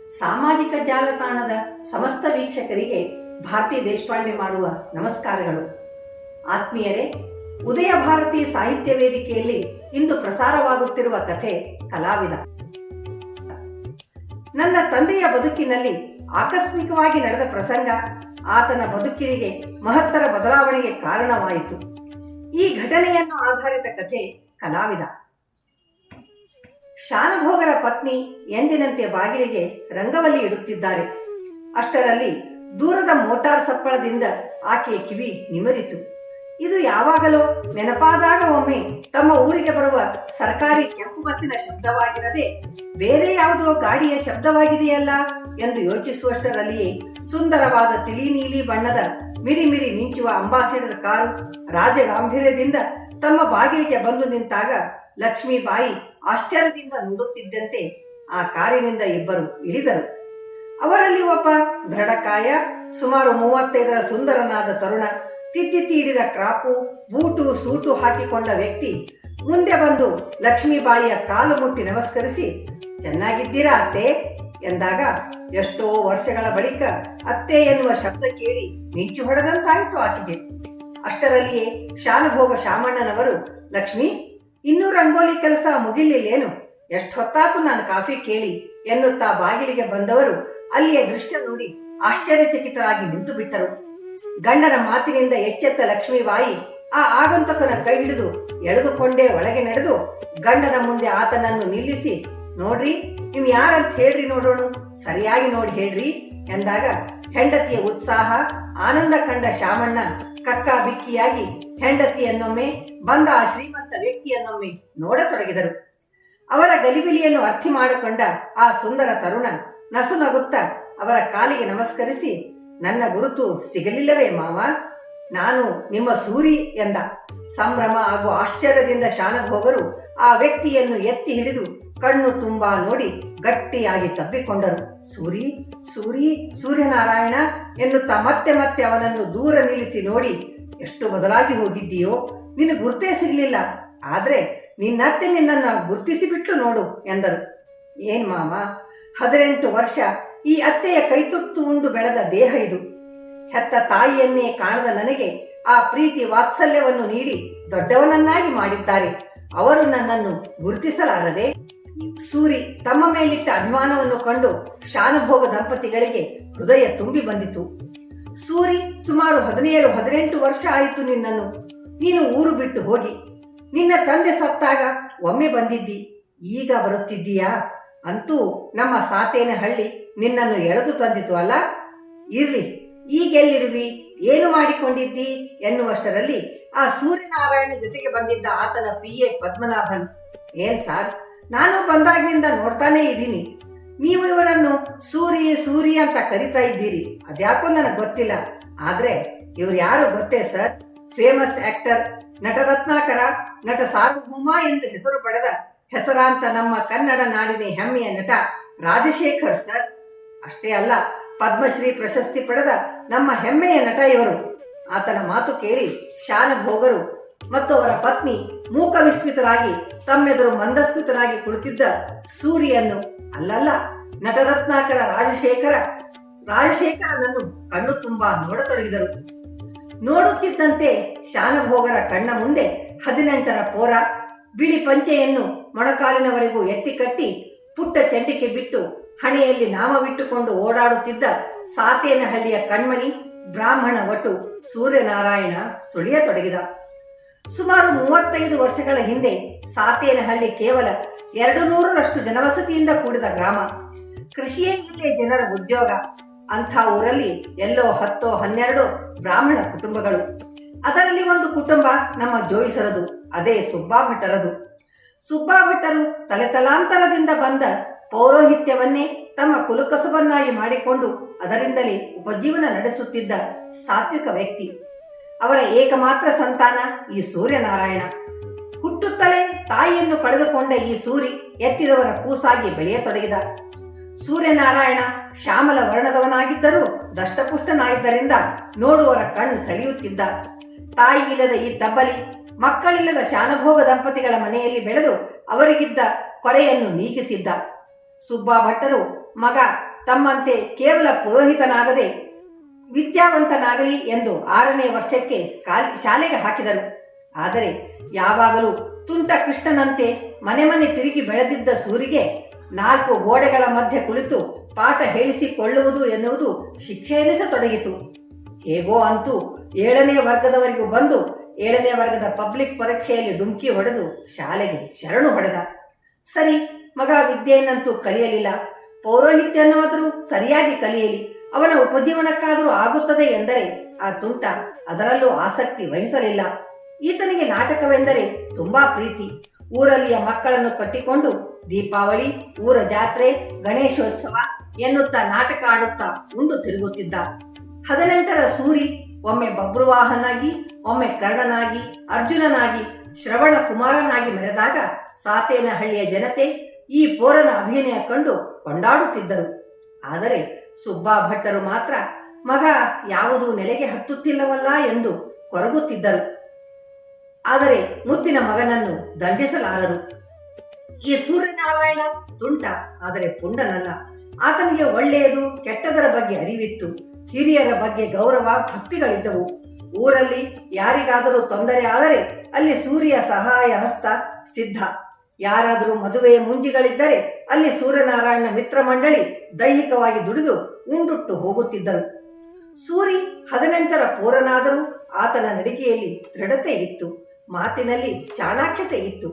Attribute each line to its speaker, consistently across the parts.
Speaker 1: ಸಾಮಾಜಿಕ ಜಾಲತಾಣದ ಸಮಸ್ತ ವೀಕ್ಷಕರಿಗೆ ಭಾರತಿ ದೇಶಪಾಂಡೆ ಮಾಡುವ ನಮಸ್ಕಾರಗಳು. ಆತ್ಮೀಯರೇ, ಉದಯ ಭಾರತಿ ಸಾಹಿತ್ಯ ವೇದಿಕೆಯಲ್ಲಿ ಇಂದು ಪ್ರಸಾರವಾಗುತ್ತಿರುವ ಕಥೆ ಕಲಾವಿದ. ನನ್ನ ತಂದೆಯ ಬದುಕಿನಲ್ಲಿ ಆಕಸ್ಮಿಕವಾಗಿ ನಡೆದ ಪ್ರಸಂಗ ಆತನ ಬದುಕಿಗೆ ಮಹತ್ತರ ಬದಲಾವಣೆಗೆ ಕಾರಣವಾಯಿತು. ಈ ಘಟನೆಯನ್ನು ಆಧಾರಿತ ಕಥೆ ಕಲಾವಿದ. ಶಾನುಭೋಗರ ಪತ್ನಿ ಎಂದಿನಂತೆ ಬಾಗಿಲಿಗೆ ರಂಗವಲ್ಲಿ ಇಡುತ್ತಿದ್ದಾರೆ. ಅಷ್ಟರಲ್ಲಿ ದೂರದ ಮೋಟಾರ್ ಸಪ್ಪಳದಿಂದ ಆಕೆಯ ಕಿವಿ ನಿಮರಿತು. ಇದು ಯಾವಾಗಲೋ ನೆನಪಾದಾಗ ಒಮ್ಮೆ ತಮ್ಮ ಊರಿಗೆ ಬರುವ ಸರ್ಕಾರಿ ಕೆಂಪು ಬಸ್ಸಿನ ಶಬ್ದವಾಗಿರದೆ ಬೇರೆ ಯಾವುದೋ ಗಾಡಿಯ ಶಬ್ದವಾಗಿದೆಯಲ್ಲ ಎಂದು ಯೋಚಿಸುವಷ್ಟರಲ್ಲಿಯೇ ಸುಂದರವಾದ ತಿಳಿ ನೀಲಿ ಬಣ್ಣದ ಮಿರಿ ಮಿಂಚುವ ಅಂಬಾಸಿಡರ್ ಕಾರು ರಾಜಗಾಂಭೀರ್ಯದಿಂದ ತಮ್ಮ ಬಾಗಿಲಿಗೆ ಬಂದು ನಿಂತಾಗ ಲಕ್ಷ್ಮೀಬಾಯಿ ಆಶ್ಚರ್ಯದಿಂದ ನೋಡುತ್ತಿದ್ದಂತೆ ಆ ಕಾರಿನಿಂದ ಇಬ್ಬರು ಇಳಿದರು. ಅವರಲ್ಲಿ ಒಬ್ಬ ದೃಢಕಾಯ, ಸುಮಾರು 35ರ ಸುಂದರನಾದ ತರುಣ, ತಿತ್ತಿ ಹಿಡಿದ ಕ್ರಾಪು, ಬೂಟು ಸೂಟು ಹಾಕಿಕೊಂಡ ವ್ಯಕ್ತಿ ಮುಂದೆ ಬಂದು ಲಕ್ಷ್ಮೀಬಾಯಿಯ ಕಾಲು ಮುಟ್ಟಿ ನಮಸ್ಕರಿಸಿ, ಚೆನ್ನಾಗಿದ್ದೀರಾ ಅತ್ತೆ ಎಂದಾಗ ಎಷ್ಟೋ ವರ್ಷಗಳ ಬಳಿಕ ಅತ್ತೆ ಎನ್ನುವ ಶಬ್ದ ಕೇಳಿ ಮಿಂಚು ಹೊಡೆದಂತಾಯಿತು ಆಕೆಗೆ. ಅಷ್ಟರಲ್ಲಿಯೇ ಶಾನುಭೋಗ ಶಾಮಣ್ಣನವರು, ಲಕ್ಷ್ಮಿ, ಇನ್ನೂ ರಂಗೋಲಿ ಕೆಲಸ ಮುಗಿಲಿಲ್ಲೇನು? ಎಷ್ಟು ಹೊತ್ತಾತು ನಾನು ಕಾಫಿ ಕೇಳಿ ಎನ್ನುತ್ತಾ ಬಾಗಿಲಿಗೆ ಬಂದವರು ಅಲ್ಲಿಯ ದೃಶ್ಯ ನೋಡಿ ಆಶ್ಚರ್ಯಚಕಿತರಾಗಿ ನಿಂತು ಬಿಟ್ಟರು. ಗಂಡನ ಮಾತಿನಿಂದ ಎಚ್ಚೆತ್ತ ಲಕ್ಷ್ಮೀಬಾಯಿ ಆ ಆಗಂತಕನ ಕೈ ಹಿಡಿದು ಎಳೆದುಕೊಂಡೇ ಒಳಗೆ ನಡೆದು ಗಂಡನ ಮುಂದೆ ಆತನನ್ನು ನಿಲ್ಲಿಸಿ, ನೋಡ್ರಿ, ನೀವು ಯಾರಂತ ಹೇಳ್ರಿ ನೋಡೋಣ, ಸರಿಯಾಗಿ ನೋಡಿ ಹೇಳ್ರಿ ಎಂದಾಗ ಹೆಂಡತಿಯ ಉತ್ಸಾಹ ಆನಂದ ಕಂಡ ಶಾಮಣ್ಣ ಕಕ್ಕ ಬಿಕ್ಕಿಯಾಗಿ ಹೆಂಡತಿಯನ್ನೊಮ್ಮೆ, ಬಂದ ಆ ಶ್ರೀಮಂತ ವ್ಯಕ್ತಿಯನ್ನೊಮ್ಮೆ ನೋಡತೊಡಗಿದರು. ಅವರ ಗಲಿಬಿಲಿಯನ್ನು ಅರ್ಥಿ ಮಾಡಿಕೊಂಡ ಆ ಸುಂದರ ತರುಣ ನಸು ನಗುತ್ತಾ ಅವರ ಕಾಲಿಗೆ ನಮಸ್ಕರಿಸಿ, ನನ್ನ ಗುರುತು ಸಿಗಲಿಲ್ಲವೇ ಮಾವ? ನಾನು ನಿಮ್ಮ ಸೂರಿ ಎಂದ. ಸಂಭ್ರಮ ಹಾಗೂ ಆಶ್ಚರ್ಯದಿಂದ ಶಾನುಭೋಗರು ಆ ವ್ಯಕ್ತಿಯನ್ನು ಎತ್ತಿ ಹಿಡಿದು ಕಣ್ಣು ತುಂಬಾ ನೋಡಿ ಗಟ್ಟಿಯಾಗಿ ತಬ್ಬಿಕೊಂಡರು. ಸೂರಿ, ಸೂರಿ, ಸೂರ್ಯನಾರಾಯಣ ಎನ್ನುತ್ತಾ ಮತ್ತೆ ಮತ್ತೆ ಅವನನ್ನು ದೂರ ನಿಲ್ಲಿಸಿ ನೋಡಿ, ಎಷ್ಟು ಬದಲಾಗಿ ಹೋಗಿದ್ದೀಯೋ, ನಿನ್ನ ಗುರ್ತೇ ಸಿಗಲಿಲ್ಲ, ಆದ್ರೆ ನಿನ್ನತ್ತೆ ನಿನ್ನನ್ನು ಗುರ್ತಿಸಿಬಿಟ್ಟು ನೋಡು ಎಂದರು. ಏನ್ ಮಾವ, 18 ವರ್ಷ ಈ ಅತ್ತೆಯ ಕೈತುತ್ತು ಉಂಡು ಬೆಳೆದ ದೇಹ ಇದು. ಹೆತ್ತ ತಾಯಿಯನ್ನೇ ಕಾಣದ ನನಗೆ ಆ ಪ್ರೀತಿ ವಾತ್ಸಲ್ಯವನ್ನು ನೀಡಿ ದೊಡ್ಡವನನ್ನಾಗಿ ಮಾಡಿದ್ದಾರೆ. ಅವರು ನನ್ನನ್ನು ಗುರುತಿಸಲಾರದೆ? ಸೂರಿ ತಮ್ಮ ಮೇಲಿಟ್ಟ ಅಭಿಮಾನವನ್ನು ಕಂಡು ಶಾನುಭೋಗ ದಂಪತಿಗಳಿಗೆ ಹೃದಯ ತುಂಬಿ ಬಂದಿತು. ಸೂರಿ, ಸುಮಾರು 17-18 ವರ್ಷ ಆಯಿತು ನಿನ್ನನ್ನು ನೀನು ಊರು ಬಿಟ್ಟು ಹೋಗಿ. ನಿನ್ನ ತಂದೆ ಸತ್ತಾಗ ಒಮ್ಮೆ ಬಂದಿದ್ದಿ, ಈಗ ಬರುತ್ತಿದ್ದೀಯಾ? ಅಂತೂ ನಮ್ಮ ಸಾತೇನ ಹಳ್ಳಿ ನಿನ್ನನ್ನು ಎಳೆದು ತಂದಿತು ಅಲ್ಲ? ಇರ್ಲಿ, ಈಗೆಲ್ಲಿರುವಿ, ಏನು ಮಾಡಿಕೊಂಡಿದ್ದಿ ಎನ್ನುವಷ್ಟರಲ್ಲಿ ಆ ಸೂರ್ಯನಾರಾಯಣ ಜೊತೆಗೆ ಬಂದಿದ್ದ ಆತನ PA ಪದ್ಮನಾಭನ್, ಏನ್ ಸಾರ್, ನಾನು ಬಂದಾಗಿನಿಂದ ನೋಡ್ತಾನೇ ಇದ್ದೀನಿ, ನೀವು ಇವರನ್ನು ಸೂರಿ ಸೂರಿ ಅಂತ ಕರಿತಾ ಇದ್ದೀರಿ, ಅದ್ಯಾಕೋ ನನಗೆ ಗೊತ್ತಿಲ್ಲ. ಆದ್ರೆ ಇವ್ರು ಯಾರು ಗೊತ್ತೇ ಸರ್? ಫೇಮಸ್ ಆಕ್ಟರ್, ನಟ ರತ್ನಾಕರ, ನಟ ಸಾರ್ವಭೌಮ ಎಂದು ಹೆಸರು ಪಡೆದ ಹೆಸರಾಂತ ನಮ್ಮ ಕನ್ನಡ ನಾಡಿನ ಹೆಮ್ಮೆಯ ನಟ ರಾಜಶೇಖರ್ ಸರ್. ಅಷ್ಟೇ ಅಲ್ಲ, ಪದ್ಮಶ್ರೀ ಪ್ರಶಸ್ತಿ ಪಡೆದ ನಮ್ಮ ಹೆಮ್ಮೆಯ ನಟ ಇವರು. ಆತನ ಮಾತು ಕೇಳಿ ಶಾನುಭೋಗರು ಮತ್ತು ಅವರ ಪತ್ನಿ ಮೂಕ ವಿಸ್ಮಿತರಾಗಿ ತಮ್ಮೆದುರು ಮಂದಸ್ಮಿತರಾಗಿ ಕುಳಿತಿದ್ದ ಸೂರಿಯನ್ನು, ಅಲ್ಲಲ್ಲ, ನಟರತ್ನಾಕರ ರಾಜಶೇಖರನನ್ನು ಕಣ್ಣು ತುಂಬಾ ನೋಡತೊಡಗಿದರು. ನೋಡುತ್ತಿದ್ದಂತೆ ಶಾನುಭೋಗರ ಕಣ್ಣ ಮುಂದೆ 18ರ ಪೋರ, ಬಿಳಿ ಪಂಚೆಯನ್ನು ಮೊಣಕಾಲಿನವರೆಗೂ ಎತ್ತಿ ಕಟ್ಟಿ ಪುಟ್ಟ ಚಂಡಿಕೆ ಬಿಟ್ಟು ಹಣೆಯಲ್ಲಿ ನಾಮವಿಟ್ಟುಕೊಂಡು ಓಡಾಡುತ್ತಿದ್ದ ಸಾತೇನಹಳ್ಳಿಯ ಕಣ್ಮಣಿ ಬ್ರಾಹ್ಮಣ ವಟು ಸೂರ್ಯನಾರಾಯಣ ಸುಳಿಯತೊಡಗಿದ. ಸುಮಾರು 35 ವರ್ಷಗಳ ಹಿಂದೆ ಸಾತೇನಹಳ್ಳಿ ಕೇವಲ 200ರಷ್ಟು ಜನವಸತಿಯಿಂದ ಕೂಡಿದ ಗ್ರಾಮ. ಕೃಷಿಯೇ ಇಲ್ಲೇ ಜನರ ಉದ್ಯೋಗ. ಅಂಥ ಊರಲ್ಲಿ ಎಲ್ಲೋ 10-12 ಬ್ರಾಹ್ಮಣ ಕುಟುಂಬಗಳು. ಅದರಲ್ಲಿ ಒಂದು ಕುಟುಂಬ ನಮ್ಮ ಜೋಯಿಸರದು, ಅದೇ ಸುಬ್ಬಾ ಭಟ್ಟರದು. ಸುಬ್ಬಾ ಭಟ್ಟರು ತಲೆತಲಾಂತರದಿಂದ ಬಂದ ಪೌರೋಹಿತ್ಯವನ್ನೇ ತಮ್ಮ ಕುಲಕಸುಬನ್ನಾಗಿ ಮಾಡಿಕೊಂಡು ಅದರಿಂದಲೇ ಉಪಜೀವನ ನಡೆಸುತ್ತಿದ್ದ ಸಾತ್ವಿಕ ವ್ಯಕ್ತಿ. ಅವರ ಏಕಮಾತ್ರ ಸಂತಾನ ಈ ಸೂರ್ಯನಾರಾಯಣ. ಹುಟ್ಟುತ್ತಲೇ ತಾಯಿಯನ್ನು ಕಳೆದುಕೊಂಡ ಈ ಸೂರಿ ಎತ್ತಿದವರ ಕೂಸಾಗಿ ಬೆಳೆಯತೊಡಗಿದ. ಸೂರ್ಯನಾರಾಯಣ ಶ್ಯಾಮಲ ವರ್ಣದವನಾಗಿದ್ದರೂ ದಷ್ಟಪುಷ್ಟನಾಗಿದ್ದರಿಂದ ನೋಡುವರ ಕಣ್ಣು ಸೆಳೆಯುತ್ತಿದ್ದ. ತಾಯಿ ಇಲ್ಲದ ಈ ತಬ್ಬಲಿ ಮಕ್ಕಳಿಲ್ಲದ ಶಾನುಭೋಗ ದಂಪತಿಗಳ ಮನೆಯಲ್ಲಿ ಬೆಳೆದು ಅವರಿಗಿದ್ದ ಕೊರೆಯನ್ನು ನೀಗಿಸಿದ್ದ. ಸುಬ್ಬಾ ಭಟ್ಟರು ಮಗ ತಮ್ಮಂತೆ ಕೇವಲ ಪುರೋಹಿತನಾಗದೆ ವಿದ್ಯಾವಂತನಾಗಲಿ ಎಂದು 6ನೇ ವರ್ಷಕ್ಕೆ ಶಾಲೆಗೆ ಹಾಕಿದರು. ಆದರೆ ಯಾವಾಗಲೂ ತುಂಟ ಕೃಷ್ಣನಂತೆ ಮನೆ ಮನೆ ತಿರುಗಿ ಬೆಳೆದಿದ್ದ ಸೂರಿಗೆ 4 ಗೋಡೆಗಳ ಮಧ್ಯೆ ಕುಳಿತು ಪಾಠ ಹೇಳಿಸಿಕೊಳ್ಳುವುದು ಎನ್ನುವುದು ಶಿಕ್ಷೆ ಎನಿಸತೊಡಗಿತು. ಹೇಗೋ ಅಂತೂ 7ನೇ ವರ್ಗದವರೆಗೂ ಬಂದು 7ನೇ ವರ್ಗದ ಪಬ್ಲಿಕ್ ಪರೀಕ್ಷೆಯಲ್ಲಿ ಡುಮ್ಕಿ ಹೊಡೆದು ಶಾಲೆಗೆ ಶರಣು ಹೊಡೆದ. ಸರಿ, ಮಗ ವಿದ್ಯೆಯನ್ನಂತೂ ಕಲಿಯಲಿಲ್ಲ, ಪೌರೋಹಿತ್ಯನ್ನಾದರೂ ಸರಿಯಾಗಿ ಕಲಿಯಲಿ, ಅವನ ಉಪಜೀವನಕ್ಕಾದರೂ ಆಗುತ್ತದೆ ಎಂದರೆ ಆ ತುಂಟ ಅದರಲ್ಲೂ ಆಸಕ್ತಿ ವಹಿಸಲಿಲ್ಲ. ಈತನಿಗೆ ನಾಟಕವೆಂದರೆ ತುಂಬಾ ಪ್ರೀತಿ. ಊರಲ್ಲಿಯ ಮಕ್ಕಳನ್ನು ಕಟ್ಟಿಕೊಂಡು ದೀಪಾವಳಿ, ಊರ ಜಾತ್ರೆ, ಗಣೇಶೋತ್ಸವ ಎನ್ನುತ್ತಾ ನಾಟಕ ಆಡುತ್ತಾ ಉಂಡು ತಿರುಗುತ್ತಿದ್ದ. 18ರ ಸೂರಿ ಒಮ್ಮೆ ಬಬ್ರುವಾಹನಾಗಿ, ಒಮ್ಮೆ ಕರ್ಣನಾಗಿ, ಅರ್ಜುನನಾಗಿ, ಶ್ರವಣ ಕುಮಾರನಾಗಿ ಮೆರೆದಾಗ ಸಾತೇನಹಳ್ಳಿಯ ಜನತೆ ಈ ಪೋರನ ಅಭಿನಯ ಕಂಡು ಕೊಂಡಾಡುತ್ತಿದ್ದರು. ಆದರೆ ಸುಬ್ಬಾ ಭಟ್ಟರು ಮಾತ್ರ ಮಗ ಯಾವುದೂ ನೆಲೆಗೆ ಹತ್ತುತ್ತಿಲ್ಲವಲ್ಲ ಎಂದು ಕೊರಗುತ್ತಿದ್ದರು. ಆದರೆ ಮುದ್ದಿನ ಮಗನನ್ನು ದಂಡಿಸಲಾರರು. ಈ ಸೂರ್ಯನಾರಾಯಣ ತುಂಟ, ಆದರೆ ಪುಂಡನಲ್ಲ. ಆತನಿಗೆ ಒಳ್ಳೆಯದು ಕೆಟ್ಟದರ ಬಗ್ಗೆ ಅರಿವಿತ್ತು. ಹಿರಿಯರ ಬಗ್ಗೆ ಗೌರವ ಭಕ್ತಿಗಳಿದ್ದವು. ಊರಲ್ಲಿ ಯಾರಿಗಾದರೂ ತೊಂದರೆ ಆದರೆ ಅಲ್ಲಿ ಸೂರ್ಯ ಸಹಾಯ ಹಸ್ತ ಸಿದ್ಧ. ಯಾರಾದರೂ ಮದುವೆ ಮುಂಜಿಗಳಿದ್ದರೆ ಅಲ್ಲಿ ಸೂರ್ಯನಾರಾಯಣ ಮಿತ್ರ ಮಂಡಳಿ ದೈಹಿಕವಾಗಿ ದುಡಿದು ಉಂಡುಟ್ಟು ಹೋಗುತ್ತಿದ್ದರು. ಸೂರಿ 18ರ ಪೋರನಾದರೂ ಆತನ ನಡಿಗೆಯಲ್ಲಿ ದೃಢತೆ ಇತ್ತು, ಮಾತಿನಲ್ಲಿ ಚಾಣಾಕ್ಷತೆ ಇತ್ತು.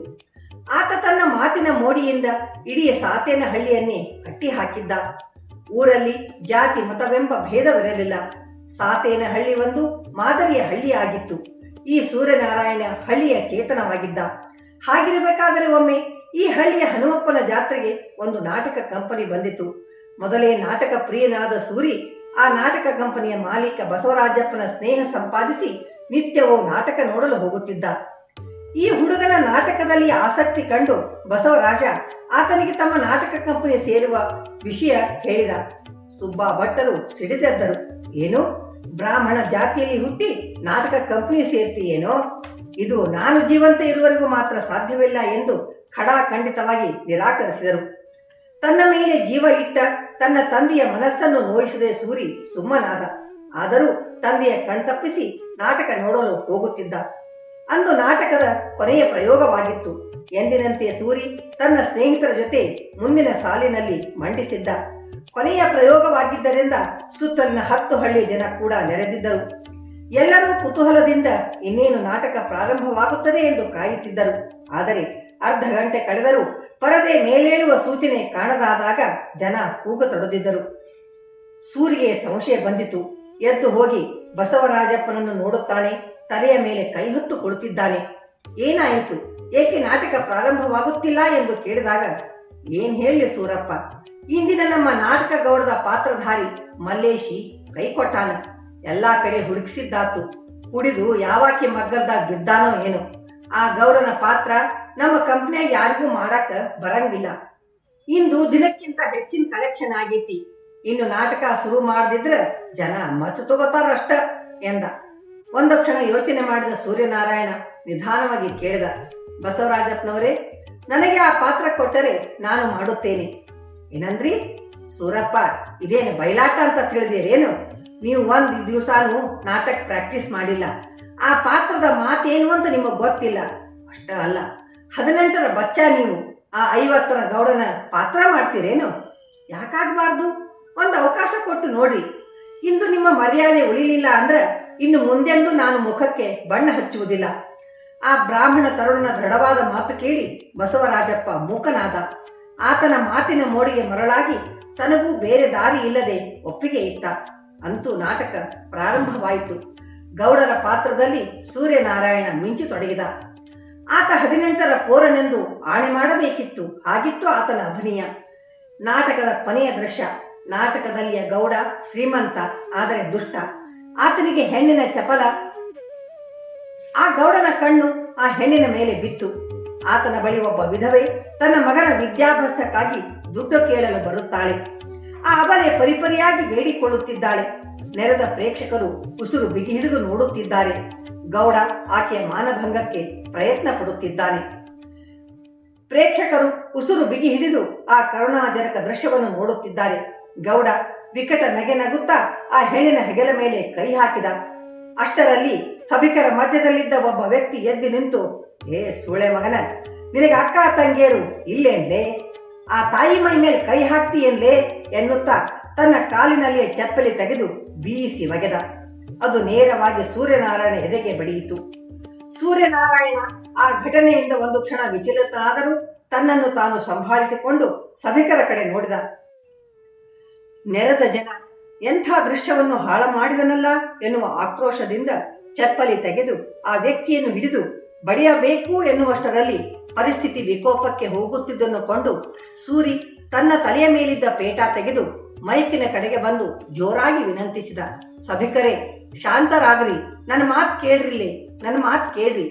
Speaker 1: ಆತ ತನ್ನ ಮಾತಿನ ಮೋಡಿಯಿಂದ ಇಡೀ ಸಾತೇನಹಳ್ಳಿಯನ್ನೇ ಕಟ್ಟಿ ಹಾಕಿದ್ದ. ಊರಲ್ಲಿ ಜಾತಿ ಮತವೆಂಬ ಭೇದವಿರಲಿಲ್ಲ. ಸಾತೇನಹಳ್ಳಿ ಒಂದು ಮಾದರಿಯ ಹಳ್ಳಿಯಾಗಿತ್ತು. ಈ ಸೂರ್ಯನಾರಾಯಣ ಹಳ್ಳಿಯ ಚೇತನವಾಗಿದ್ದ. ಹಾಗಿರಬೇಕಾದರೆ ಒಮ್ಮೆ ಈ ಹಳ್ಳಿಯ ಹನುಮಪ್ಪನ ಜಾತ್ರೆಗೆ ಒಂದು ನಾಟಕ ಕಂಪನಿ ಬಂದಿತು. ಮೊದಲೇ ನಾಟಕ ಪ್ರಿಯನಾದ ಸೂರಿ ಆ ನಾಟಕ ಕಂಪನಿಯ ಮಾಲೀಕ ಬಸವರಾಜಪ್ಪನ ಸ್ನೇಹ ಸಂಪಾದಿಸಿ ನಿತ್ಯವೂ ನಾಟಕ ನೋಡಲು ಹೋಗುತ್ತಿದ್ದ. ಈ ಹುಡುಗನ ನಾಟಕದಲ್ಲಿ ಆಸಕ್ತಿ ಕಂಡು ಬಸವರಾಜ ಆತನಿಗೆ ತಮ್ಮ ನಾಟಕ ಕಂಪನಿ ಸೇರುವ ವಿಷಯ ಹೇಳಿದ. ಸುಬ್ಬಾ ಭಟ್ಟರು ಸಿಡಿದೆದ್ದರು. ಏನು, ಬ್ರಾಹ್ಮಣ ಜಾತಿಯಲ್ಲಿ ಹುಟ್ಟಿ ನಾಟಕ ಕಂಪನಿ ಸೇರ್ತೀಯೇನೋ? ಇದು ನಾನು ಜೀವಂತ ಇರುವವರೆಗೂ ಮಾತ್ರ ಸಾಧ್ಯವಿಲ್ಲ ಎಂದು ಖಡಾಖಂಡಿತವಾಗಿ ನಿರಾಕರಿಸಿದರು. ತನ್ನ ಮೇಲೆ ಜೀವ ಇಟ್ಟ ತನ್ನ ತಂದೆಯ ಮನಸ್ಸನ್ನು ನೋಯಿಸದೆ ಸೂರಿ ಸುಮ್ಮನಾದ. ಆದರೂ ತಂದೆಯ ಕಣ್ತಪ್ಪಿಸಿ ನಾಟಕ ನೋಡಲು ಹೋಗುತ್ತಿದ್ದ. ಅಂದು ನಾಟಕದ ಕೊನೆಯ ಪ್ರಯೋಗವಾಗಿತ್ತು. ಎಂದಿನಂತೆ ಸೂರಿ ತನ್ನ ಸ್ನೇಹಿತರ ಜೊತೆ ಮುಂದಿನ ಸಾಲಿನಲ್ಲಿ ಮಂಡಿಸಿದ್ದ. ಕೊನೆಯ ಪ್ರಯೋಗವಾಗಿದ್ದರಿಂದ ಸುತ್ತಲಿನ 10 ಹಳ್ಳಿಯ ಜನ ಕೂಡ ನೆರೆದಿದ್ದರು. ಎಲ್ಲರೂ ಕುತೂಹಲದಿಂದ ಇನ್ನೇನು ನಾಟಕ ಪ್ರಾರಂಭವಾಗುತ್ತದೆ ಎಂದು ಕಾಯುತ್ತಿದ್ದರು. ಆದರೆ ಅರ್ಧ ಗಂಟೆ ಕಳೆದರೂ ಪರದೆ ಮೇಲೇಳುವ ಸೂಚನೆ ಕಾಣದಾದಾಗ ಜನ ಕೂಗತೊಡಗಿದ್ದರು. ಸೂರಿಗೆ ಸಂಶಯ ಬಂದಿತು. ಎದ್ದು ಹೋಗಿ ಬಸವರಾಜಪ್ಪನನ್ನು ನೋಡುತ್ತಾನೆ. ತಲೆಯ ಮೇಲೆ ಕೈ ಹೊತ್ತು ಕುಳಿತಿದ್ದಾನೆ. ಏನಾಯಿತು, ಏಕೆ ನಾಟಕ ಪ್ರಾರಂಭವಾಗುತ್ತಿಲ್ಲ ಎಂದು ಕೇಳಿದಾಗ, ಏನ್ ಹೇಳಿ ಸೂರಪ್ಪ, ಇಂದಿನ ನಮ್ಮ ನಾಟಕ ಗೌಡದ ಪಾತ್ರಧಾರಿ ಮಲ್ಲೇಶಿ ಕೈ ಕೊಟ್ಟಾನ. ಎಲ್ಲಾ ಕಡೆ ಹುಡುಕಿಸಿದ್ದಾತು. ಕುಡಿದು ಯಾವಾಕಿ ಮಗ್ಗಲ್ದಾಗ ಬಿದ್ದಾನೋ ಏನೋ. ಆ ಗೌಡನ ಪಾತ್ರ ನಮ್ಮ ಕಂಪ್ನಿಯಾಗ ಯಾರಿಗೂ ಮಾಡಾಕ ಬರಂಗಿಲ್ಲ. ಇಂದು ದಿನಕ್ಕಿಂತ ಹೆಚ್ಚಿನ ಕಲೆಕ್ಷನ್ ಆಗೈತಿ. ಇನ್ನು ನಾಟಕ ಶುರು ಮಾಡದಿದ್ರ ಜನ ಮತ ತಗೋತಾರಷ್ಟ ಎಂದ. ಒಂದು ಕ್ಷಣ ಯೋಚನೆ ಮಾಡಿದ ಸೂರ್ಯನಾರಾಯಣ ನಿಧಾನವಾಗಿ ಕೇಳಿದ, ಬಸವರಾಜಪ್ಪನವರೇ, ನನಗೆ ಆ ಪಾತ್ರ ಕೊಟ್ಟರೆ ನಾನು ಮಾಡುತ್ತೇನೆ. ಏನಂದ್ರಿ ಸೂರಪ್ಪ, ಇದೇನು ಬಯಲಾಟ ಅಂತ ತಿಳಿದಿರೇನು? ನೀವು ಒಂದು ದಿವಸನೂ ನಾಟಕ ಪ್ರಾಕ್ಟೀಸ್ ಮಾಡಿಲ್ಲ. ಆ ಪಾತ್ರದ ಮಾತೇನು ಅಂತ ನಿಮಗೆ ಗೊತ್ತಿಲ್ಲ. ಅಷ್ಟ ಅಲ್ಲ, 18ರ ಬಚ್ಚ ನೀವು ಆ 50ರ ಗೌಡನ ಪಾತ್ರ ಮಾಡ್ತೀರೇನು? ಯಾಕಾಗಬಾರ್ದು? ಒಂದು ಅವಕಾಶ ಕೊಟ್ಟು ನೋಡ್ರಿ. ಇಂದು ನಿಮ್ಮ ಮರ್ಯಾದೆ ಉಳಿಲಿಲ್ಲ ಅಂದ್ರೆ ಇನ್ನು ಮುಂದೆಂದು ನಾನು ಮುಖಕ್ಕೆ ಬಣ್ಣ ಹಚ್ಚುವುದಿಲ್ಲ. ಆ ಬ್ರಾಹ್ಮಣ ತರುಣನ ದೃಢವಾದ ಮಾತು ಕೇಳಿ ಬಸವರಾಜಪ್ಪ ಮೂಕನಾದ. ಆತನ ಮಾತಿನ ಮೋಡಿಗೆ ಮರಳಾಗಿ ತನಗೂ ಬೇರೆ ದಾರಿ ಇಲ್ಲದೆ ಒಪ್ಪಿಗೆ ಇತ್ತ. ಅಂತೂ ನಾಟಕ ಪ್ರಾರಂಭವಾಯಿತು. ಗೌಡರ ಪಾತ್ರದಲ್ಲಿ ಸೂರ್ಯನಾರಾಯಣ ಮಿಂಚು ತೊಡಗಿದ. ಆತ 18ರ ಪೋರನೆಂದು ಆಣೆ ಮಾಡಬೇಕಿತ್ತು. ಹಾಗಿತ್ತು ಆತನ ಅಭಿನಯ. ನಾಟಕದ ಕೊನೆಯ ದೃಶ್ಯ. ನಾಟಕದಲ್ಲಿಯ ಗೌಡ ಶ್ರೀಮಂತ, ಆದರೆ ದುಷ್ಟ. ಆತನಿಗೆ ಹೆಣ್ಣಿನ ಚಪಲ. ಆ ಗೌಡನ ಕಣ್ಣು ಆ ಹೆಣ್ಣಿನ ಮೇಲೆ ಬಿತ್ತು. ಆತನ ಬಳಿ ಒಬ್ಬ ವಿಧವೆ ತನ್ನ ಮಗನ ವಿದ್ಯಾಭ್ಯಾಸಕ್ಕಾಗಿ ದುಡ್ಡು ಕೇಳಲು ಬರುತ್ತಾಳೆ. ಆ ಅಬಲೆ ಪರಿಪರಿಯಾಗಿ ಬೇಡಿಕೊಳ್ಳುತ್ತಿದ್ದಾಳೆ. ನೆರೆದ ಪ್ರೇಕ್ಷಕರು ಉಸಿರು ಬಿಗಿ ಹಿಡಿದು ನೋಡುತ್ತಿದ್ದಾರೆ. ಗೌಡ ಆಕೆಯ ಮಾನಭಂಗಕ್ಕೆ ಪ್ರಯತ್ನ ಪಡುತ್ತಿದ್ದಾನೆ. ಪ್ರೇಕ್ಷಕರು ಉಸುರು ಬಿಗಿ ಹಿಡಿದು ಆ ಕರುಣಾಜನಕ ದೃಶ್ಯವನ್ನು ನೋಡುತ್ತಿದ್ದಾರೆ. ಗೌಡ ವಿಕಟ ನಗೆ ನಗುತ್ತಾ ಆ ಹೆಣ್ಣಿನ ಹೆಗಲ ಮೇಲೆ ಕೈ ಹಾಕಿದ. ಅಷ್ಟರಲ್ಲಿ ಸಭಿಕರ ಮಧ್ಯದಲ್ಲಿದ್ದ ಒಬ್ಬ ವ್ಯಕ್ತಿ ಎದ್ದು ನಿಂತು, ಏ ಸೂಳೆ ಮಗನ, ನಿನಗೆ ಅಕ್ಕ ತಂಗಿಯರು ಇಲ್ಲೇನ್ಲೇ? ಆ ತಾಯಿ ಮೈ ಮೇಲೆ ಕೈ ಹಾಕ್ತೀಯೇನ್ಲೇ ಎನ್ನುತ್ತಾ ತನ್ನ ಕಾಲಿನಲ್ಲಿಯೇ ಚಪ್ಪಲಿ ತೆಗೆದು ಬೀಸಿ ಒಗೆದ. ಅದು ನೇರವಾಗಿ ಸೂರ್ಯನಾರಾಯಣ ಎದೆಗೆ ಬಡಿಯಿತು. ಸೂರ್ಯನಾರಾಯಣ ಆ ಘಟನೆಯಿಂದ ಒಂದು ಕ್ಷಣ ವಿಚಲಿತನಾದರೂ ತನ್ನನ್ನು ತಾನು ಸಂಭಾಳಿಸಿಕೊಂಡು ಸಭಿಕರ ಕಡೆ ನೋಡಿದ. ನೆರೆದ ಜನ ಎಂಥ ದೃಶ್ಯವನ್ನು ಹಾಳು ಮಾಡಿದನಲ್ಲ ಎನ್ನುವ ಆಕ್ರೋಶದಿಂದ ಚಪ್ಪಲಿ ತೆಗೆದು ಆ ವ್ಯಕ್ತಿಯನ್ನು ಹಿಡಿದು ಬಡಿಯಬೇಕು ಎನ್ನುವಷ್ಟರಲ್ಲಿ ಪರಿಸ್ಥಿತಿ ವಿಕೋಪಕ್ಕೆ ಹೋಗುತ್ತಿದ್ದನ್ನು ಕೊಂಡು ಸೂರಿ ತನ್ನ ತಲೆಯ ಮೇಲಿದ್ದ ಪೇಟ ತೆಗೆದು ಮೈಕಿನ ಕಡೆಗೆ ಬಂದು ಜೋರಾಗಿ ವಿನಂತಿಸಿದ. ಸಭಿಕರೇ, ಶಾಂತರಾಗ್ರಿ, ನನ್ನ ಮಾತು ಕೇಳ್ರಿಲ್ಲೇ, ನನ್ನ ಮಾತು ಕೇಳ್ರಿ.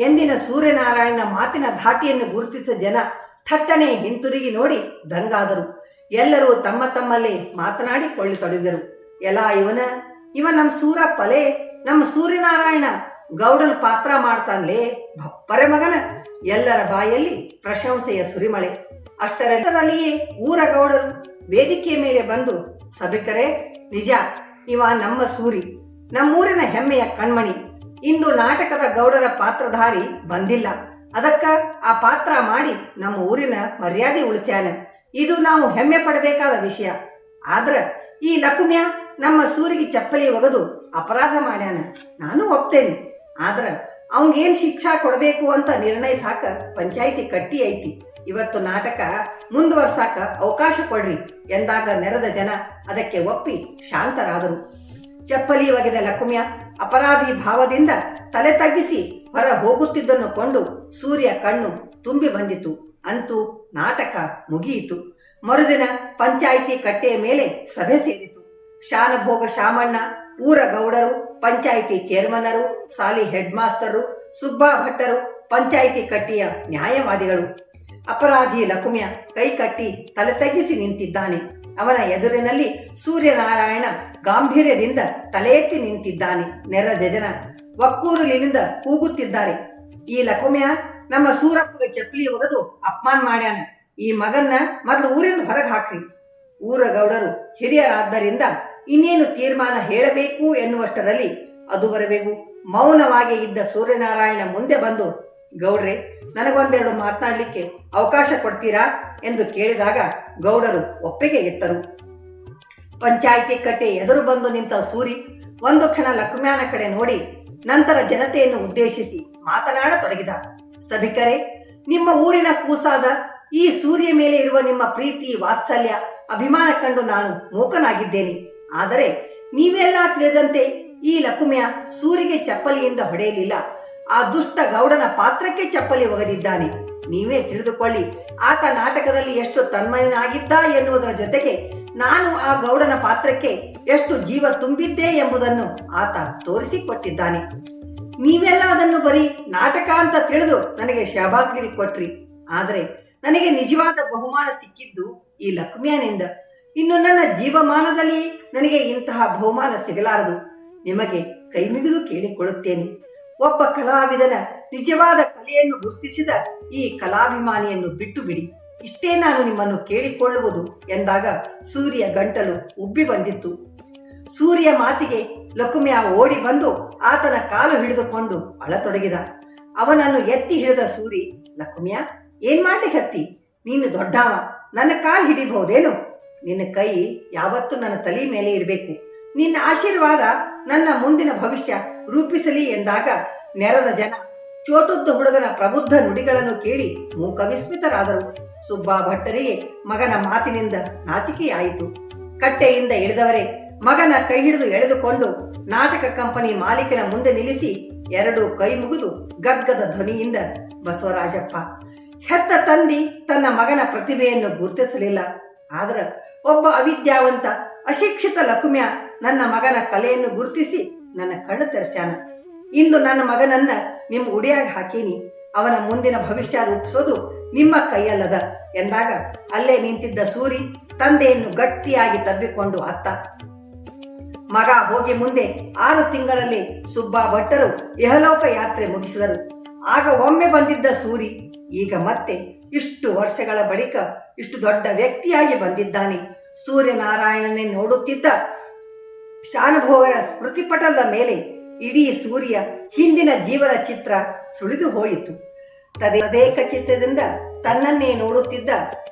Speaker 1: ಎಂದಿನ ಸೂರ್ಯನಾರಾಯಣ ಮಾತಿನ ಧಾಟಿಯನ್ನು ಗುರುತಿಸಿದ ಜನ ಥಟ್ಟನೆ ಹಿಂತಿರುಗಿ ನೋಡಿ ದಂಗಾದರು. ಎಲ್ಲರೂ ತಮ್ಮ ತಮ್ಮಲ್ಲಿ ಮಾತನಾಡಿಕೊಳ್ಳತೊಡಗಿದರು. ಎಲ್ಲ ಇವ ನಮ್ಮ ಸೂರಪ್ಪಲೇ, ನಮ್ಮ ಸೂರ್ಯನಾರಾಯಣ ಗೌಡನ ಪಾತ್ರ ಮಾಡ್ತಾನ್ಲೇ, ಭಪ್ಪರೆ ಮಗನ. ಎಲ್ಲರ ಬಾಯಲ್ಲಿ ಪ್ರಶಂಸೆಯ ಸುರಿಮಳೆ. ಅಷ್ಟರಲ್ಲಿಯೇ ಊರ ಗೌಡರು ವೇದಿಕೆಯ ಮೇಲೆ ಬಂದು, ಸಭಿಕರೇ, ನಿಜ, ಇವ ನಮ್ಮ ಸೂರಿ, ನಮ್ಮೂರಿನ ಹೆಮ್ಮೆಯ ಕಣ್ಮಣಿ. ಇಂದು ನಾಟಕದ ಗೌಡರ ಪಾತ್ರಧಾರಿ ಬಂದಿಲ್ಲ, ಅದಕ್ಕ ಆ ಪಾತ್ರ ಮಾಡಿ ನಮ್ಮ ಊರಿನ ಮರ್ಯಾದೆ ಉಳಿಸ್ಯಾನ. ಇದು ನಾವು ಹೆಮ್ಮೆ ಪಡಬೇಕಾದ ವಿಷಯ. ಆದ್ರ ಈ ಲಕುಮ್ಯ ನಮ್ಮ ಸೂರಿಗೆ ಚಪ್ಪಲಿ ಒಗೆದು ಅಪರಾಧ ಮಾಡ್ಯಾನ, ನಾನು ಒಪ್ತೇನೆ. ಆದ್ರ ಅವನಿಗೇನು ಶಿಕ್ಷಾ ಕೊಡಬೇಕು ಅಂತ ನಿರ್ಣಯಿಸಾಕ ಪಂಚಾಯಿತಿ ಕಟ್ಟಿ ಐತಿ. ಇವತ್ತು ನಾಟಕ ಮುಂದುವರ್ಸಾಕ ಅವಕಾಶ ಕೊಡ್ರಿ ಎಂದಾಗ ನೆರೆದ ಜನ ಅದಕ್ಕೆ ಒಪ್ಪಿ ಶಾಂತರಾದರು. ಚಪ್ಪಲಿ ಒಗೆದ ಲಕುಮ್ಯ ಅಪರಾಧಿ ಭಾವದಿಂದ ತಲೆ ತಗ್ಗಿಸಿ ಹೊರ ಹೋಗುತ್ತಿದ್ದನ್ನು ಕೊಂಡು ಸೂರ್ಯ ಕಣ್ಣು ತುಂಬಿ ಬಂದಿತು. ಅಂತೂ ನಾಟಕ ಮುಗಿಯಿತು. ಮರುದಿನ ಪಂಚಾಯಿತಿ ಕಟ್ಟೆಯ ಮೇಲೆ ಸಭೆ ಸೇರಿತು. ಶಾನಭೋಗ ಶಾಮಣ್ಣ, ಊರ ಗೌಡರು, ಪಂಚಾಯಿತಿ ಚೇರ್ಮನ್ನರು, ಸಾಲಿ ಹೆಡ್ ಮಾಸ್ತರು, ಸುಬ್ಬಾ ಭಟ್ಟರು, ಪಂಚಾಯಿತಿ ಕಟ್ಟಿಯ ನ್ಯಾಯವಾದಿಗಳು. ಅಪರಾಧಿ ಲಕುಮ್ಯ ಕೈ ಕಟ್ಟಿ ತಲೆ ತಗ್ಗಿಸಿ ನಿಂತಿದ್ದಾನೆ. ಅವನ ಎದುರಿನಲ್ಲಿ ಸೂರ್ಯನಾರಾಯಣ ಗಾಂಭೀರ್ಯದಿಂದ ತಲೆ ಎತ್ತಿ ನಿಂತಿದ್ದಾನೆ. ನೆರೆದ ಜನ ಒಕ್ಕೂರುಲಿನಿಂದ ಕೂಗುತ್ತಿದ್ದಾರೆ, ಈ ಲಕುಮ್ಯ ನಮ್ಮ ಸೂರಪ್ಪಗೆ ಚಪ್ಪಲಿ ಒಗೆದು ಅಪಮಾನ ಮಾಡ್ಯಾನ, ಈ ಮಗನ್ನ ಮೊದಲು ಊರಿಂದ ಹೊರಗೆ ಹಾಕ್ರಿ. ಊರ ಗೌಡರು ಹಿರಿಯರಾದ್ದರಿಂದ ಇನ್ನೇನು ತೀರ್ಮಾನ ಹೇಳಬೇಕು ಎನ್ನುವಷ್ಟರಲ್ಲಿ ಅದುವರೆಗೂ ಮೌನವಾಗಿ ಇದ್ದ ಸೂರ್ಯನಾರಾಯಣ ಮುಂದೆ ಬಂದು, ಗೌಡ್ರೆ, ನನಗೊಂದೆರಡು ಮಾತನಾಡಲಿಕ್ಕೆ ಅವಕಾಶ ಕೊಡ್ತೀರಾ ಎಂದು ಕೇಳಿದಾಗ ಗೌಡರು ಒಪ್ಪಿಗೆ ಎತ್ತರು. ಪಂಚಾಯಿತಿ ಕಟ್ಟೆ ಎದುರು ಬಂದು ನಿಂತ ಸೂರಿ ಒಂದು ಕ್ಷಣ ಲಕ್ಷ್ಮ್ಯಾನ ಕಡೆ ನೋಡಿ ನಂತರ ಜನತೆಯನ್ನು ಉದ್ದೇಶಿಸಿ ಮಾತನಾಡತೊಡಗಿದ. ಸಭಿಕರೇ, ನಿಮ್ಮ ಊರಿನ ಕೂಸಾದ ಈ ಸೂರ್ಯ ಮೇಲೆ ಇರುವ ನಿಮ್ಮ ಪ್ರೀತಿ, ವಾತ್ಸಲ್ಯ, ಅಭಿಮಾನ ಕಂಡು ನಾನು ಮೂಕನಾಗಿದ್ದೇನೆ. ಆದರೆ ನೀವೆಲ್ಲ ತಿಳಿದಂತೆ ಈ ಲಕುಮ್ಯ ಸೂರಿಗೆ ಚಪ್ಪಲಿಯಿಂದ ಹೊಡೆಯಲಿಲ್ಲ, ಆ ದುಷ್ಟ ಗೌಡನ ಪಾತ್ರಕ್ಕೆ ಚಪ್ಪಲಿ ಒಗೆದಿದ್ದಾನೆ. ನೀವೇ ತಿಳಿದುಕೊಳ್ಳಿ, ಆತ ನಾಟಕದಲ್ಲಿ ಎಷ್ಟು ತನ್ಮಯನಾಗಿದ್ದ ಎನ್ನುವುದರ ಜೊತೆಗೆ ನಾನು ಆ ಗೌಡನ ಪಾತ್ರಕ್ಕೆ ಎಷ್ಟು ಜೀವ ತುಂಬಿದ್ದೆ ಎಂಬುದನ್ನು ಆತ ತೋರಿಸಿಕೊಟ್ಟಿದ್ದಾನೆ. ನೀವೆಲ್ಲ ಅದನ್ನು ಬರೀ ನಾಟಕ ಅಂತ ತಿಳಿದು ನನಗೆ ಶಹಬಾಸ್ಗಿರಿ ಕೊಟ್ರಿ. ಆದರೆ ನನಗೆ ನಿಜವಾದ ಬಹುಮಾನ ಸಿಕ್ಕಿದ್ದು ಈ ಲಕ್ಷ್ಮ್ಯಾನಿಂದ. ಇನ್ನು ನನ್ನ ಜೀವಮಾನದಲ್ಲಿ ನನಗೆ ಇಂತಹ ಬಹುಮಾನ ಸಿಗಲಾರದು. ನಿಮಗೆ ಕೈ ಮುಗಿದು ಕೇಳಿಕೊಳ್ಳುತ್ತೇನೆ, ಒಬ್ಬ ಕಲಾವಿದನ ನಿಜವಾದ ಕಲೆಯನ್ನು ಗುರುತಿಸಿದ ಈ ಕಲಾಭಿಮಾನಿಯನ್ನು ಬಿಟ್ಟು ಬಿಡಿ. ಇಷ್ಟೇ ನಾನು ನಿಮ್ಮನ್ನು ಕೇಳಿಕೊಳ್ಳುವುದು ಎಂದಾಗ ಸೂರ್ಯ ಗಂಟಲು ಉಬ್ಬಿ ಬಂದಿತ್ತು. ಸೂರ್ಯ ಮಾತಿಗೆ ಲಕುಮ್ಯ ಓಡಿ ಬಂದು ಆತನ ಕಾಲು ಹಿಡಿದುಕೊಂಡು ಅಳತೊಡಗಿದ. ಅವನನ್ನು ಎತ್ತಿ ಹಿಡಿದ ಸೂರಿ, ಲಕುಮ್ಯ, ಏನ್ ಮಾಡಿ ಹತ್ತಿ? ನೀನು ದೊಡ್ಡವ, ನನ್ನ ಕಾಲು ಹಿಡಿಬಹುದೇನು? ನಿನ್ನ ಕೈ ಯಾವತ್ತೂ ನನ್ನ ತಲೆ ಮೇಲೆ ಇರಬೇಕು. ನಿನ್ನ ಆಶೀರ್ವಾದ ನನ್ನ ಮುಂದಿನ ಭವಿಷ್ಯ ರೂಪಿಸಲಿ ಎಂದಾಗ ನೆರೆದ ಜನ ಚೋಟುದ್ದ ಹುಡುಗನ ಪ್ರಬುದ್ಧ ನುಡಿಗಳನ್ನು ಕೇಳಿ ಮೂಕ ವಿಸ್ಮಿತರಾದರು. ಸುಬ್ಬಾ ಭಟ್ಟರಿಗೆ ಮಗನ ಮಾತಿನಿಂದ ನಾಚಿಕೆಯಾಯಿತು. ಕಟ್ಟೆಯಿಂದ ಇಳಿದವರೇ ಮಗನ ಕೈ ಹಿಡಿದು ಎಳೆದುಕೊಂಡು ನಾಟಕ ಕಂಪನಿ ಮಾಲೀಕನ ಮುಂದೆ ನಿಲ್ಲಿಸಿ ಎರಡು ಕೈ ಮುಗಿದು ಗದ್ಗದ ಧ್ವನಿಯಿಂದ, ಬಸವರಾಜಪ್ಪ, ಹೆತ್ತ ತಂದಿ ತನ್ನ ಮಗನ ಪ್ರತಿಭೆಯನ್ನು ಗುರುತಿಸಲಿಲ್ಲ. ಆದ್ರೆ ಒಬ್ಬ ಅವಿದ್ಯಾವಂತ ಅಶಿಕ್ಷಿತ ಲಕುಮ್ಯ ನನ್ನ ಮಗನ ಕಲೆಯನ್ನು ಗುರುತಿಸಿ ನನ್ನ ಕಣ್ಣು ತೆರೆಸ್ಯಾನ. ಇಂದು ನನ್ನ ಮಗನನ್ನ ನಿಮ್ಮ ಉಡಿಯಾಗ ಹಾಕೀನಿ. ಅವನ ಮುಂದಿನ ಭವಿಷ್ಯ ರೂಪಿಸೋದು ನಿಮ್ಮ ಕೈಯಲ್ಲದ ಎಂದಾಗ ಅಲ್ಲೇ ನಿಂತಿದ್ದ ಸೂರಿ ತಂದೆಯನ್ನು ಗಟ್ಟಿಯಾಗಿ ತಬ್ಬಿಕೊಂಡು ಅತ್ತ. ಮಗ ಹೋಗಿ ಮುಂದೆ 6 ತಿಂಗಳಲ್ಲಿ ಸುಬ್ಬಾ ಭಟ್ಟರು ಇಹಲೋಕ ಯಾತ್ರೆ ಮುಗಿಸಿದರು. ಆಗ ಒಮ್ಮೆ ಬಂದಿದ್ದ ಸೂರಿ ಈಗ ಮತ್ತೆ ಇಷ್ಟು ವರ್ಷಗಳ ಬಳಿಕ ಇಷ್ಟು ದೊಡ್ಡ ವ್ಯಕ್ತಿಯಾಗಿ ಬಂದಿದ್ದಾನೆ. ಸೂರ್ಯನಾರಾಯಣನೇ ನೋಡುತ್ತಿದ್ದ ಶಾನುಭೋಗರ ಸ್ಮೃತಿಪಟಲದ ಮೇಲೆ ಇಡೀ ಸೂರ್ಯ ಹಿಂದಿನ ಜೀವನ ಚಿತ್ರ ಸುಳಿದು ಹೋಯಿತು. ತದೇಕ ಚಿತ್ತದಿಂದ ತನ್ನನ್ನೇ ನೋಡುತ್ತಿದ್ದ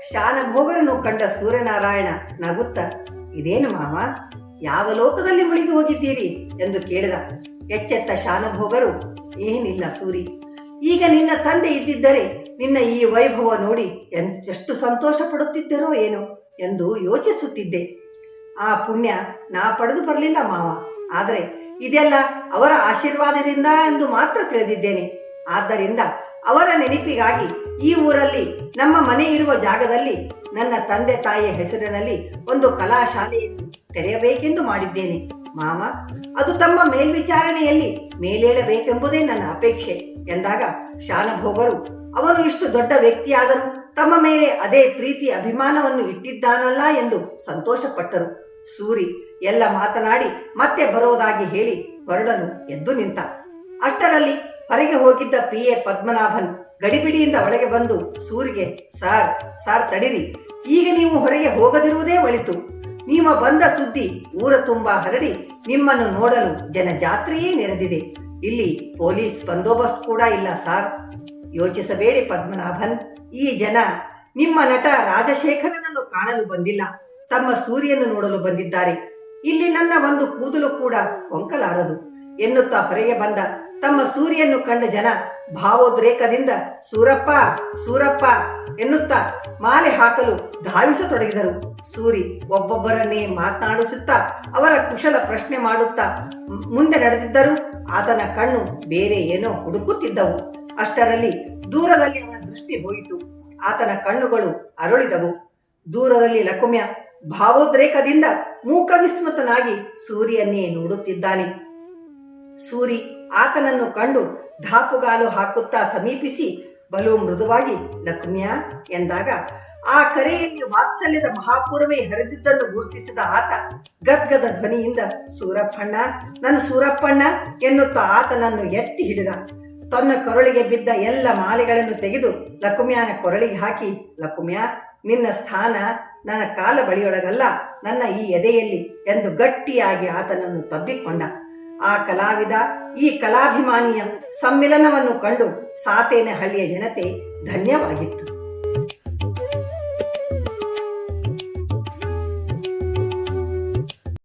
Speaker 1: ಶಾನುಭೋಗರನ್ನು ಕಂಡ ಸೂರ್ಯನಾರಾಯಣ ನಗುತ್ತ, ಇದೇನು ಮಾವ, ಯಾವ ಲೋಕದಲ್ಲಿ ಮುಳುಗಿ ಹೋಗಿದ್ದೀರಿ ಎಂದು ಕೇಳಿದ. ಎಚ್ಚೆತ್ತ ಶಾನುಭೋಗರು, ಏನಿಲ್ಲ ಸೂರಿ, ಈಗ ನಿನ್ನ ತಂದೆ ಇದ್ದಿದ್ದರೆ ನಿನ್ನ ಈ ವೈಭವ ನೋಡಿ ಎಷ್ಟು ಸಂತೋಷ ಪಡುತ್ತಿದ್ದರೋ ಏನೋ ಎಂದು ಯೋಚಿಸುತ್ತಿದ್ದೆ. ಆ ಪುಣ್ಯ ನಾ ಪಡೆದು ಬರಲಿಲ್ಲ ಮಾವ, ಆದರೆ ಇದೆಲ್ಲ ಅವರ ಆಶೀರ್ವಾದದಿಂದ ಎಂದು ಮಾತ್ರ ತಿಳಿದಿದ್ದೇನೆ. ಆದ್ದರಿಂದ ಅವರ ನೆನಪಿಗಾಗಿ ಈ ಊರಲ್ಲಿ ನಮ್ಮ ಮನೆ ಇರುವ ಜಾಗದಲ್ಲಿ ನನ್ನ ತಂದೆ ತಾಯಿಯ ಹೆಸರಿನಲ್ಲಿ ಒಂದು ಕಲಾಶಾಲೆಯನ್ನು ತೆರೆಯಬೇಕೆಂದು ಮಾಡಿದ್ದೇನೆ ಮಾವ. ಅದು ತಮ್ಮ ಮೇಲ್ವಿಚಾರಣೆಯಲ್ಲಿ ಮೇಲೇಳಬೇಕೆಂಬುದೇ ನನ್ನ ಅಪೇಕ್ಷೆ ಎಂದಾಗ ಶಾನುಭೋಗರು, ಅವನು ಇಷ್ಟು ದೊಡ್ಡ ವ್ಯಕ್ತಿಯಾದರೂ ತಮ್ಮ ಮೇಲೆ ಅದೇ ಪ್ರೀತಿ ಅಭಿಮಾನವನ್ನು ಇಟ್ಟಿದ್ದಾನಲ್ಲ ಎಂದು ಸಂತೋಷಪಟ್ಟರು. ಸೂರಿ ಎಲ್ಲ ಮಾತನಾಡಿ ಮತ್ತೆ ಬರೋದಾಗಿ ಹೇಳಿ ಹೊರಡಲು ಎದ್ದು ನಿಂತ. ಅಷ್ಟರಲ್ಲಿ ಹೊರಗೆ ಹೋಗಿದ್ದ PA ಪದ್ಮನಾಭನ್ ಗಡಿಬಿಡಿಯಿಂದ ಒಳಗೆ ಬಂದು ಸೂರಿಗೆ, ಸಾರ್ ತಡಿರಿ, ಈಗ ನೀವು ಹೊರಗೆ ಹೋಗದಿರುವುದೇ ಒಳಿತು. ನೀವು ಬಂದ ಸುದ್ದಿ ಊರ ತುಂಬ ಹರಡಿ ನಿಮ್ಮನ್ನು ನೋಡಲು ಜನಜಾತ್ರೆಯೇ ನೆರೆದಿದೆ. ಇಲ್ಲಿ ಪೊಲೀಸ್ ಬಂದೋಬಸ್ತ್ ಕೂಡ ಇಲ್ಲ ಸಾರ್. ಯೋಚಿಸಬೇಡಿ ಪದ್ಮನಾಭನ್, ಈ ಜನ ನಿಮ್ಮ ನಟ ರಾಜಶೇಖರನನ್ನು ಕಾಣಲು ಬಂದಿಲ್ಲ, ತಮ್ಮ ಸೂರ್ಯನು ನೋಡಲು ಬಂದಿದ್ದಾರೆ. ಇಲ್ಲಿ ನನ್ನ ಒಂದು ಕೂದಲು ಕೂಡ ಕೊಂಕಲಾರದು ಎನ್ನುತ್ತಾ ಹೊರಗೆ ಬಂದ ತಮ್ಮ ಸೂರ್ಯನ್ನು ಕಂಡ ಜನ ಭಾವೋದ್ರೇಕದಿಂದ ಸೂರಪ್ಪ ಎನ್ನುತ್ತಾ ಮಾಲೆ ಹಾಕಲು ಧಾವಿಸತೊಡಗಿದರು. ಸೂರಿ ಒಬ್ಬೊಬ್ಬರನ್ನೇ ಮಾತನಾಡಿಸುತ್ತಾ ಅವರ ಕುಶಲ ಪ್ರಶ್ನೆ ಮಾಡುತ್ತಾ ಮುಂದೆ ನಡೆದಿದ್ದರೂ ಆತನ ಕಣ್ಣು ಬೇರೆ ಏನೋ ಹುಡುಕುತ್ತಿದ್ದವು. ಅಷ್ಟರಲ್ಲಿ ದೂರದಲ್ಲಿ ಅವನ ದೃಷ್ಟಿ ಹೋಯಿತು. ಆತನ ಕಣ್ಣುಗಳು ಅರಳಿದವು. ದೂರದಲ್ಲಿ ಲಕುಮ್ಯ ಭಾವೋದ್ರೇಕದಿಂದ ಮೂಕವಿಸ್ಮೃತನಾಗಿ ಸೂರ್ಯನ್ನೇ ನೋಡುತ್ತಿದ್ದಾನೆ. ಸೂರಿ ಆತನನ್ನು ಕಂಡು ಧಾಪುಗಾಲು ಹಾಕುತ್ತಾ ಸಮೀಪಿಸಿ ಬಲು ಮೃದುವಾಗಿ ಲಕುಮ್ಯ ಎಂದಾಗ ಆ ಕರೆಯಲ್ಲಿ ವಾತ್ಸಲ್ಯದ ಮಹಾಪೂರ್ವೇ ಹರಿದಿದ್ದನ್ನು ಗುರುತಿಸಿದ ಆತ ಗದ್ಗದ ಧ್ವನಿಯಿಂದ ಸೂರಪ್ಪಣ್ಣ, ನನ್ನ ಸೂರಪ್ಪಣ್ಣ ಎನ್ನುತ್ತಾ ಆತನನ್ನು ಎತ್ತಿ ಹಿಡಿದ. ತನ್ನ ಕೊರಳಿಗೆ ಬಿದ್ದ ಎಲ್ಲ ಮಾಲೆಗಳನ್ನು ತೆಗೆದು ಲಕುಮ್ಯನ ಕೊರಳಿಗೆ ಹಾಕಿ, ಲಕುಮ್ಯ, ನಿನ್ನ ಸ್ಥಾನ ನನ್ನ ಕಾಲ ಬಳಿಯೊಳಗಲ್ಲ, ನನ್ನ ಈ ಎದೆಯಲ್ಲಿ ಎಂದು ಗಟ್ಟಿಯಾಗಿ ಆತನನ್ನು ತಬ್ಬಿಕೊಂಡ. ಆ ಕಲಾವಿದ ಈ ಕಲಾಭಿಮಾನಿಯ ಸಮ್ಮಿಲನವನ್ನು ಕಂಡು ಸಾತೇನಹಳ್ಳಿಯ ಜನತೆ ಧನ್ಯವಾಗಿತ್ತು.